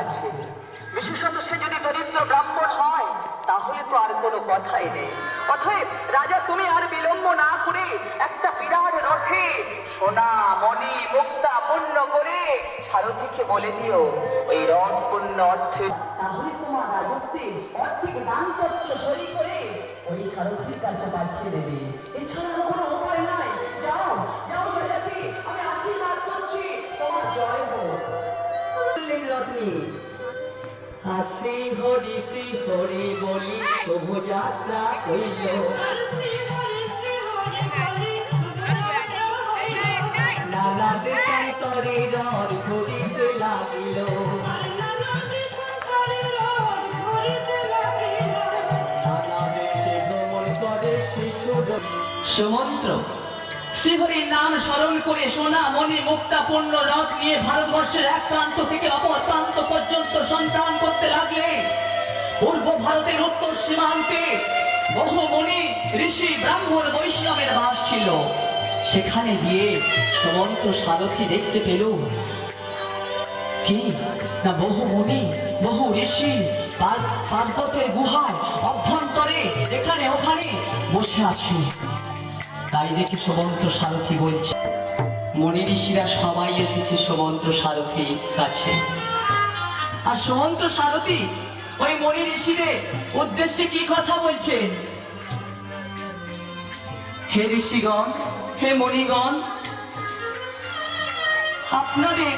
আছে, বিশেষত সে যদি দরিদ্র ব্রাহ্মণ হয় তাহলে তো আর কোনো কথাই নেই। অতএব রাজা তুমি আর বিলম্ব না করে একটা বিরাট রথে সোনা মণি মুক্তা পূর্ণ করে সারথীকে বলে দিও ওই রথ পূর্ণ অর্থে, তাহলে তোমার রাজত্বে অর্থিক দানপত্র সই করে ওই সারথীর কাছে পাঠিয়ে দেবে। এছাড়া কোনো উপায় নাই। যাও যাও রাজাকে, আমি আশীর্বাদ করছি, তোমার জয় হোক। শ্রী হরি বলি শোভযাত্রা হইল, নানা দেশান্তরে রথ ঘুরিতে লাগিল, নানা দেশে ভ্রমণ করে শিশু। সুমন্ত্র শ্রীহরির নাম স্মরণ করে সোনা মণি মুক্তা পূর্ণ রথ নিয়ে ভারতবর্ষের এক প্রান্ত থেকে অপর প্রান্ত পর্যন্ত সন্ধান করতে লাগলে পূর্ব ভারতের উত্তর সীমান্তে বহু মুনি ঋষি ব্রাহ্মণ বৈষ্ণবের বাস ছিল। সেখানে গিয়ে সুমন্ত্র সারথী দেখতে পেল কি না বহু মুনি বহু ঋষি পার্বতের গুহায় অভ্যন্তরে এখানে ওখানে বসে আছে। তাই দেখে সুমন্ত্র সারথী বলছে, মুনি ঋষিরা সবাই এসেছে সুমন্ত্র সারথীর কাছে। আর সুমন্ত্র সারথী ওই মুনি ঋষিদের উদ্দেশ্যে কি কথা বলছেন? হে ঋষিগণ, হে মুনিগণ, আপনাদের